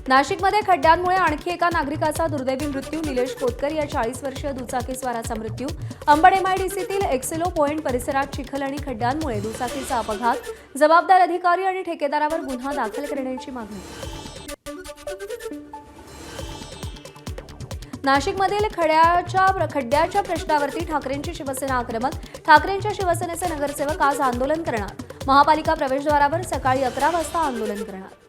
नाशिकमध्ये खड्ड्यांमुळे आणखी एका नागरिकाचा दुर्दैवी मृत्यू. निलेश कोतकर या 40 वर्षीय दुचाकीस्वाराचा मृत्यू. अंबड एमआयडीसीतील एक्सेलो पॉइंट परिसरात चिखल आणि खड्ड्यांमुळे दुचाकीचा अपघात. जबाबदार अधिकारी आणि ठेकेदारावर गुन्हा दाखल करण्याची मागणी. नाशिकमधील खड्ड्याच्या प्रश्नावरती ठाकरेंची शिवसेना आक्रमक. ठाकरेंच्या शिवसेनेचे नगरसेवक आज आंदोलन करणार. महापालिका प्रवेशद्वारावर सकाळी 11 वाजता आंदोलन करणार.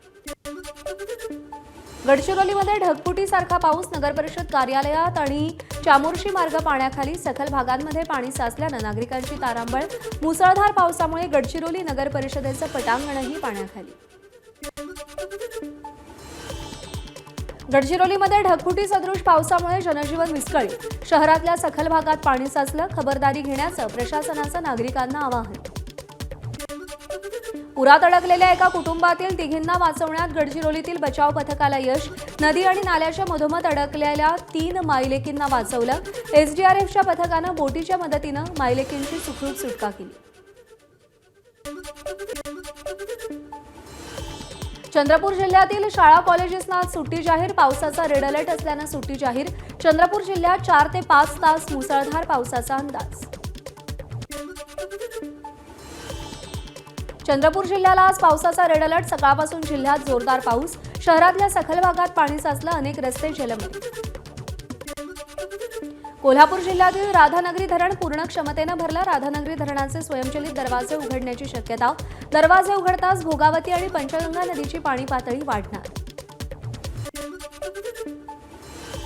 गडचिरोलीमध्ये ढगफुटीसारखा पाऊस. नगरपरिषद कार्यालयात आणि चामोर्शी मार्ग पाण्याखाली. सखल भागांमध्ये पाणी साचल्यानं नागरिकांची तारांबळ. मुसळधार पावसामुळे गडचिरोली नगर परिषदेचं पटांगणही पाण्याखाली. गडचिरोलीमध्ये ढगफुटी सदृश पावसामुळे जनजीवन विस्कळीत. शहरातल्या सखल भागात पाणी साचलं. खबरदारी घेण्याचं प्रशासनाचं नागरिकांना आवाहन. पुरात अडकलेल्या एका कुटुंबातील तिघींना वाचवण्यात गडचिरोलीतील बचाव पथकाला यश. नदी आणि नाल्याच्या मधोमध अडकलेल्या 3 मायलेकींना वाचवलं. एसडीआरएफच्या पथकानं बोटीच्या मदतीनं मायलेकींची सुखरूप सुटका केली. चंद्रपूर जिल्ह्यातील शाळा कॉलेजेसना सुट्टी जाहीर. पावसाचा रेड अलर्ट असल्यानं सुट्टी जाहीर. चंद्रपूर जिल्ह्यात 4 ते 5 तास मुसळधार पावसाचा अंदाज. चंद्रपूर जिल्ह्याला आज पावसाचा रेड अलर्ट. सकाळपासून जिल्ह्यात जोरदार पाऊस. शहरातल्या सखल भागात पाणी साचलं. अनेक रस्ते जलमय. कोल्हापूर जिल्ह्यातील राधानगरी धरण पूर्ण क्षमतेनं भरलं. राधानगरी धरणाचे स्वयंचलित दरवाजे उघडण्याची शक्यता. दरवाजे उघडताच भोगावती आणि पंचगंगा नदीची पाणी पातळी वाढणार.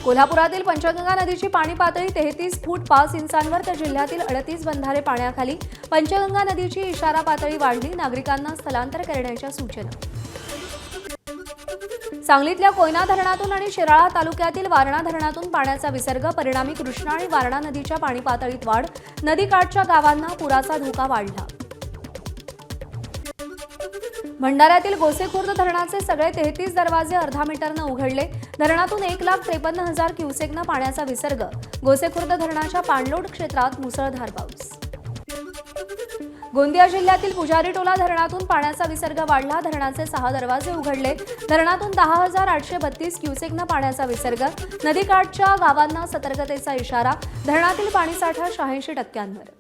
कोल्हापुरातील पंचगंगा नदीची पाणी पातळी 33 फूट 5 इंचांवर तर जिल्ह्यातील 38 बंधारे पाण्याखाली. पंचगंगा नदीची इशारा पातळी वाढली. नागरिकांना स्थलांतर करण्याच्या सूचना. सांगलीतल्या कोयना धरणातून आणि शिराळा तालुक्यातील वारणा धरणातून पाण्याचा विसर्ग. परिणामी कृष्णा आणि वारणा नदीच्या पाणी पातळीत वाढ. नदीकाठच्या गावांना पुराचा धोका वाढला. भंडाऱ्यातील गोसेखुर्द धरणाचे सगळे 33 दरवाजे अर्धा मीटरनं उघडले. धरणातून 1,53,000 क्युसेकनं पाण्याचा विसर्ग. गोसेखुर्द धरणाच्या पाणलोट क्षेत्रात मुसळधार पाऊस. गोंदिया जिल्ह्यातील पुजारीटोला धरणातून पाण्याचा विसर्ग वाढला. धरणाचे 6 दरवाजे उघडले. धरणातून 10,832 क्युसेकनं पाण्याचा विसर्ग. नदीकाठच्या गावांना सतर्कतेचा इशारा. धरणातील पाणीसाठा 86%.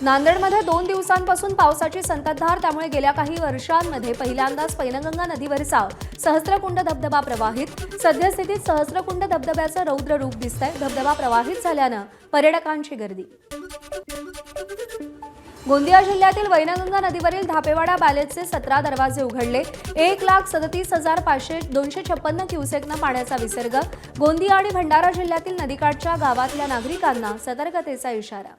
नांदेडमध्ये 2 दिवसांपासून पावसाची संततधार. त्यामुळे गेल्या काही वर्षांमध्ये पहिल्यांदाच पैनगंगा नदीवरचा सहस्त्रकुंड धबधबा प्रवाहित. सद्यस्थितीत सहस्त्रकुंड धबधब्याचं रौद्र रूप दिसतंय. धबधबा प्रवाहित झाल्यानं पर्यटकांची गर्दी. गोंदिया जिल्ह्यातील वैनगंगा नदीवरील धापेवाडा बॅलेजचे 17 दरवाजे उघडले. 1,37,256 क्युसेकनं पाण्याचा विसर्ग. गोंदिया आणि भंडारा जिल्ह्यातील नदीकाठच्या गावातल्या नागरिकांना सतर्कतेचा इशारा.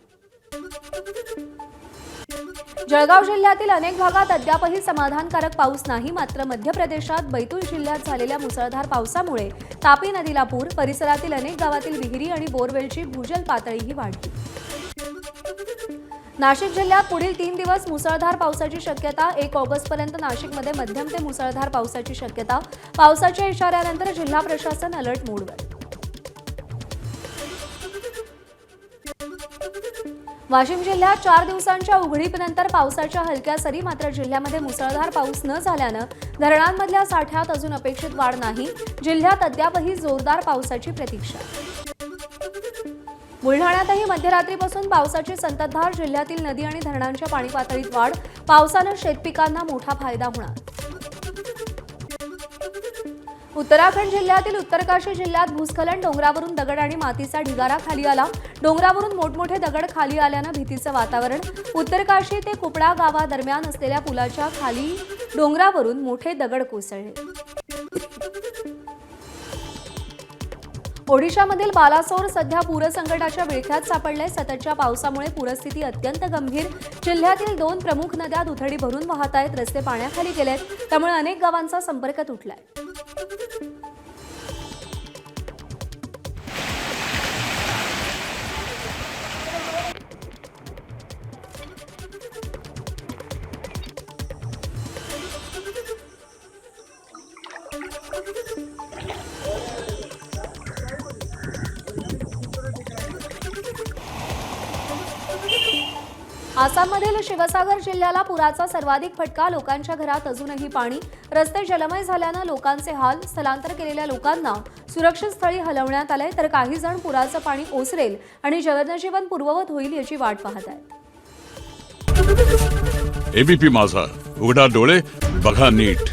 जळगाव जिल्ह्यातील अनेक भागात अद्यापही समाधानकारक पाऊस नाही. मात्र मध्य प्रदेशात बैतूल जिल्ह्यात झालेल्या मुसळधार पावसामुळे तापी नदीला पूर. परिसरातील अनेक गावातील विहिरी आणि बोरवेलची भूजल पातळीही वाढली. नाशिक जिल्ह्यात पुढील 3 दिवस मुसळधार पावसाची शक्यता. 1 ऑगस्टपर्यंत नाशिकमध्ये मध्यम ते मुसळधार पावसाची शक्यता. पावसाच्या इशाऱ्यानंतर जिल्हा प्रशासन अलर्ट मोडवर. वाशिम जिल्ह्यात 4 दिवसांच्या उघडीपनंतर पावसाच्या हलक्या सरी. मात्र जिल्ह्यामध्ये मुसळधार पाऊस न झाल्यानं धरणांमधल्या साठ्यात अजून अपेक्षित वाढ नाही. जिल्ह्यात अद्यापही जोरदार पावसाची प्रतीक्षा. बुलढाण्यातही मध्यरात्रीपासून पावसाची संततधार. जिल्ह्यातील नदी आणि धरणांच्या पाणी पातळीत वाढ. पावसानं शेतपिकांना मोठा फायदा होणार. उत्तराखंड जिल्ह्यातील उत्तरकाशी जिल्ह्यात भूस्खलन. डोंगरावरून दगड आणि मातीचा ढिगारा खाली आला. डोंगरावरून मोठमोठे दगड खाली आल्यानं भीतीचं वातावरण. उत्तरकाशी ते कुपडा गावादरम्यान असलेल्या पुलाच्या खाली डोंगरावरून मोठे दगड कोसळले. ओडिशामधील बालासोर सध्या पूरसंकटाच्या विळख्यात सापडले. सततच्या पावसामुळे पूरस्थिती अत्यंत गंभीर. जिल्ह्यातील 2 प्रमुख नद्या दुथडी भरून वाहत आहेत. रस्ते पाण्याखाली गेलेत. त्यामुळे अनेक गावांचा संपर्क तुटलाय. आसाममधील शिवसागर जिल्ह्याला पुराचा सर्वाधिक फटका. लोकांच्या घरात अजूनही पाणी. रस्ते जलमय झाल्यानं लोकांचे हाल. स्थलांतर केलेल्या लोकांना सुरक्षित स्थळी हलवण्यात आलंय, तर काही जण पुराचं पाणी ओसरेल आणि जनजीवन पूर्ववत होईल याची वाट पाहत आहेत. एबीपी माझा, उघडा डोळे बघा नीट.